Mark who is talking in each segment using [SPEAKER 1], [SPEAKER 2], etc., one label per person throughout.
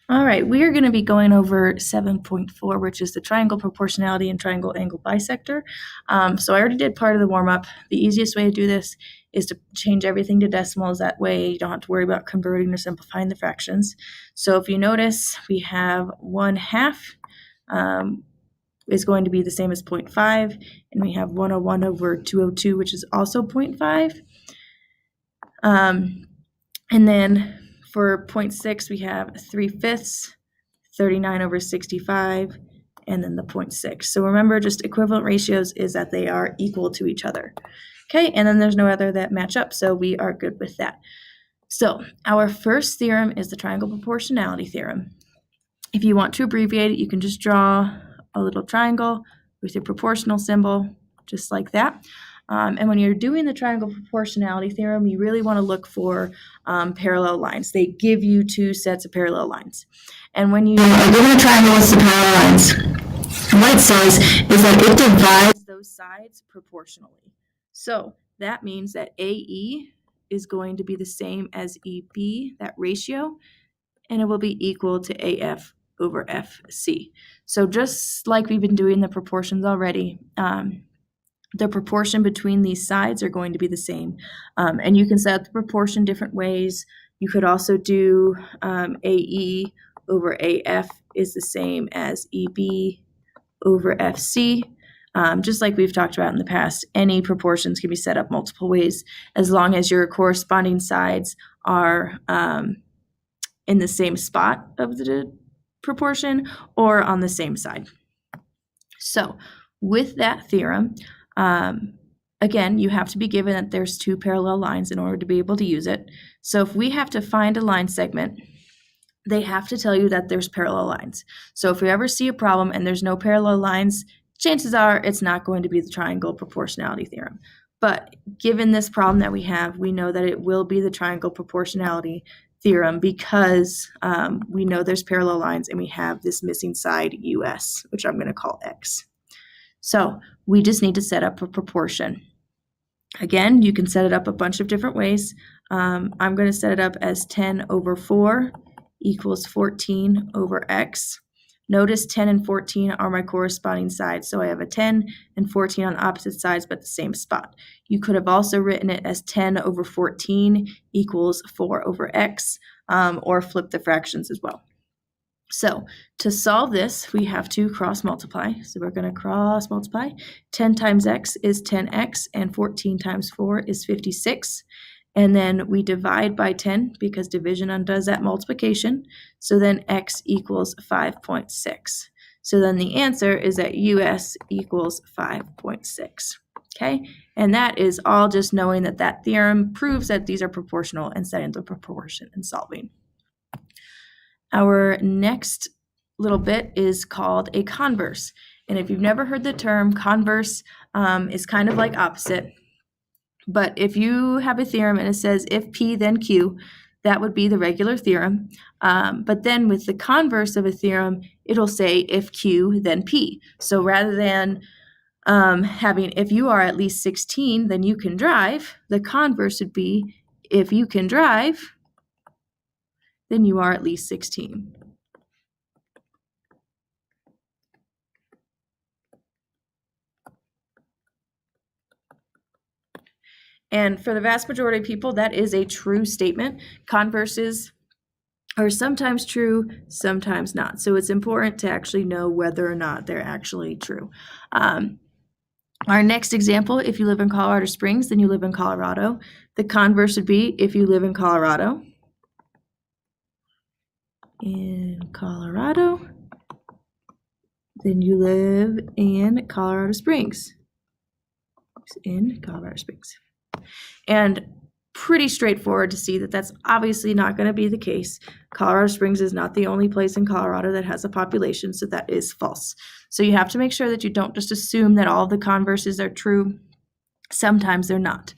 [SPEAKER 1] All right, we are going to be going over 7.4, which is the triangle proportionality and triangle angle bisector. So I already did part of the warm-up. The easiest way to do this is to change everything to decimals. That way you don't have to worry about converting or simplifying the fractions. So if you notice, we have 1/2 is going to be the same as 0.5, and we have 101 over 202, which is also 0.5. And then for 0.6, we have 3/5, 39 over 65, and then the 0.6. So remember, just equivalent ratios is that they are equal to each other. Okay, and then there's no other that match up, so we are good with that. So our first theorem is the triangle proportionality theorem. If you want to abbreviate it, you can just draw a little triangle with your proportional symbol, just like that. And when you're doing the triangle proportionality theorem, you really want to look for parallel lines. They give you two sets of parallel lines. And when you are given a triangle with some parallel lines, what it says is that it divides those sides proportionally. So that means that AE is going to be the same as EB, that ratio, and it will be equal to AF over FC. So just like we've been doing the proportions already, the proportion between these sides are going to be the same. And you can set up the proportion different ways. You could also do AE over AF is the same as EB over FC. Just like we've talked about in the past, any proportions can be set up multiple ways as long as your corresponding sides are in the same spot of the proportion or on the same side. So with that theorem, again, you have to be given that there's two parallel lines in order to be able to use it. So if we have to find a line segment, they have to tell you that there's parallel lines. So if we ever see a problem and there's no parallel lines, chances are it's not going to be the triangle proportionality theorem. But given this problem that we have, we know that it will be the triangle proportionality theorem because we know there's parallel lines and we have this missing side US, which I'm going to call X. So we just need to set up a proportion. Again, you can set it up a bunch of different ways. I'm going to set it up as 10 over 4 equals 14 over X. Notice 10 and 14 are my corresponding sides, so I have a 10 and 14 on opposite sides but the same spot. You could have also written it as 10 over 14 equals 4 over X, or flip the fractions as well. So to solve this, we have to cross multiply. So we're going to cross multiply. 10 times X is 10X, and 14 times 4 is 56. And then we divide by 10 because division undoes that multiplication. So then X equals 5.6. So then the answer is that US equals 5.6. Okay, and that is all just knowing that that theorem proves that these are proportional and setting the proportion and solving. Our next little bit is called a converse. And if you've never heard the term, converse is kind of like opposite. But if you have a theorem and it says if P then Q, that would be the regular theorem. But then with the converse of a theorem, it'll say if Q then P. So rather than having if you are at least 16, then you can drive, the converse would be if you can drive, then you are at least 16. And for the vast majority of people, that is a true statement. Converses are sometimes true, sometimes not. So it's important to actually know whether or not they're actually true. Our next example, if you live in Colorado Springs, then you live in Colorado. The converse would be if you live in Colorado. Then you live in Colorado Springs. And pretty straightforward to see that that's obviously not going to be the case. Colorado Springs is not the only place in Colorado that has a population, so that is false. So you have to make sure that you don't just assume that all the converses are true. Sometimes they're not.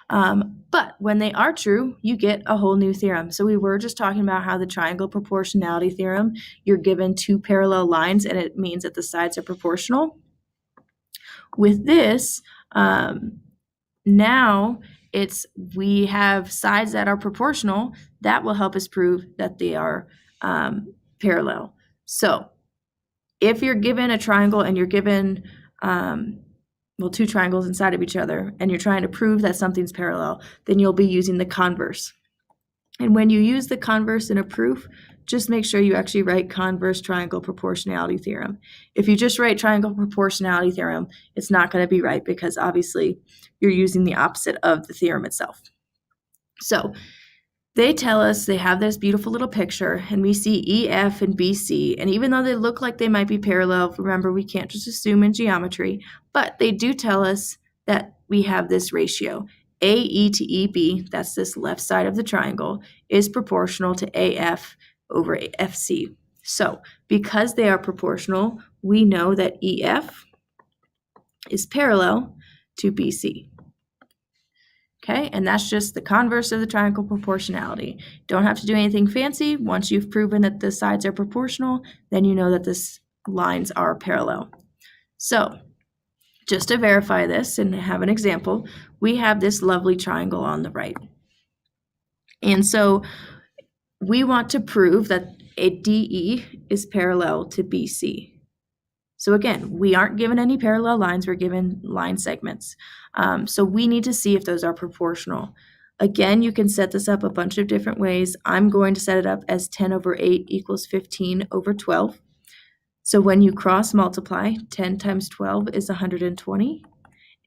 [SPEAKER 1] But when they are true, you get a whole new theorem. So we were just talking about how the triangle proportionality theorem, you're given two parallel lines and it means that the sides are proportional. With this, now we have sides that are proportional. That will help us prove that they are parallel. So if you're given a triangle and you're given, two triangles inside of each other, and you're trying to prove that something's parallel, then you'll be using the converse. And when you use the converse in a proof, just make sure you actually write converse triangle proportionality theorem. If you just write triangle proportionality theorem, it's not going to be right because obviously you're using the opposite of the theorem itself. So they tell us they have this beautiful little picture, and we see EF and BC, and even though they look like they might be parallel, remember we can't just assume in geometry, but they do tell us that we have this ratio. AE to EB, that's this left side of the triangle, is proportional to AF over FC. So because they are proportional, we know that EF is parallel to BC. Okay, and that's just the converse of the triangle proportionality. Don't have to do anything fancy. Once you've proven that the sides are proportional, then you know that the lines are parallel. So just to verify this and have an example, we have this lovely triangle on the right. And so we want to prove that a DE is parallel to BC. So again, we aren't given any parallel lines, we're given line segments. So we need to see if those are proportional. Again, you can set this up a bunch of different ways. I'm going to set it up as 10 over 8 equals 15 over 12. So when you cross multiply, 10 times 12 is 120,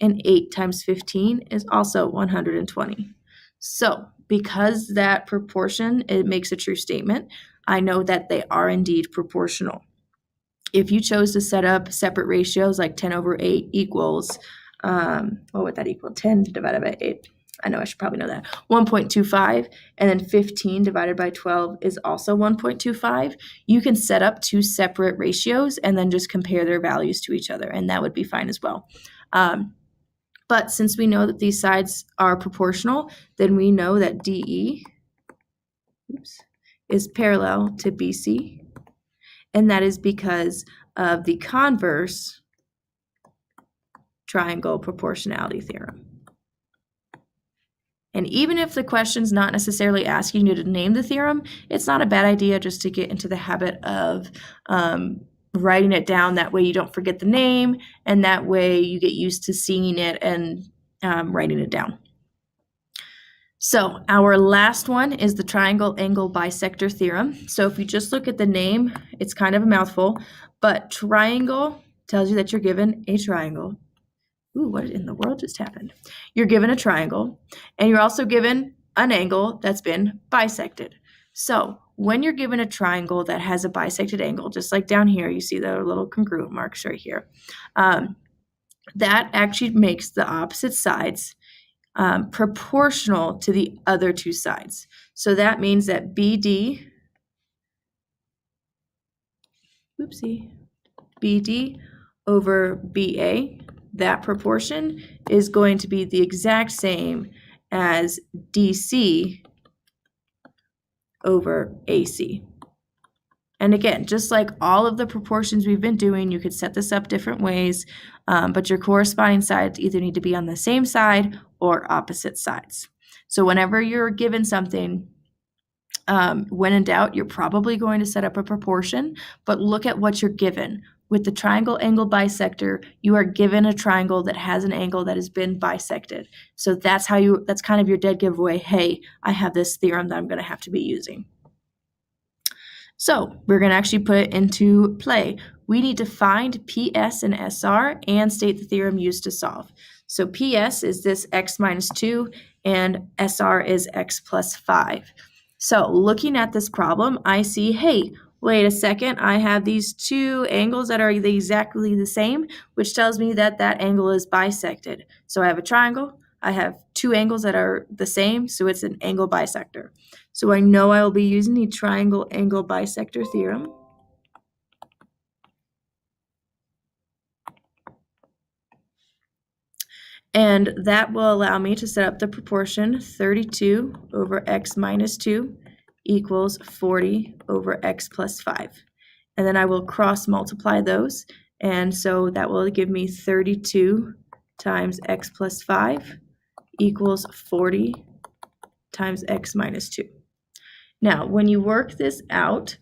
[SPEAKER 1] and 8 times 15 is also 120. So because that proportion, it makes a true statement, I know that they are indeed proportional. If you chose to set up separate ratios like 10 over 8 equals, what would that equal? 10 divided by 8. I know I should probably know that. 1.25, and then 15 divided by 12 is also 1.25. You can set up two separate ratios and then just compare their values to each other, and that would be fine as well. But since we know that these sides are proportional, then we know that DE is parallel to BC. And that is because of the converse triangle proportionality theorem. And even if the question's not necessarily asking you to name the theorem, it's not a bad idea just to get into the habit of writing it down. That way you don't forget the name, and that way you get used to seeing it and writing it down. So our last one is the triangle angle bisector theorem. So if you just look at the name, it's kind of a mouthful, but triangle tells you that you're given a triangle. Ooh, what in the world just happened? You're given a triangle, and you're also given an angle that's been bisected. So when you're given a triangle that has a bisected angle, just like down here, you see the little congruent marks right here, that actually makes the opposite sides proportional to the other two sides. So that means that BD over BA, that proportion is going to be the exact same as DC over AC. And again, just like all of the proportions we've been doing, you could set this up different ways, but your corresponding sides either need to be on the same side or opposite sides. So whenever you're given something, when in doubt, you're probably going to set up a proportion, but look at what you're given. With the triangle angle bisector, you are given a triangle that has an angle that has been bisected. So that's kind of your dead giveaway. Hey, I have this theorem that I'm going to have to be using. So we're going to actually put it into play. We need to find PS and SR and state the theorem used to solve. So PS is this x minus 2, and SR is x plus 5. So looking at this problem, I see, hey, wait a second, I have these two angles that are exactly the same, which tells me that that angle is bisected. So I have a triangle, I have two angles that are the same, so it's an angle bisector. So I know I will be using the triangle angle bisector theorem. And that will allow me to set up the proportion 32 over x minus 2 equals 40 over x plus 5. And then I will cross multiply those. And so that will give me 32 times x plus 5 equals 40 times x minus 2. Now, when you work this out,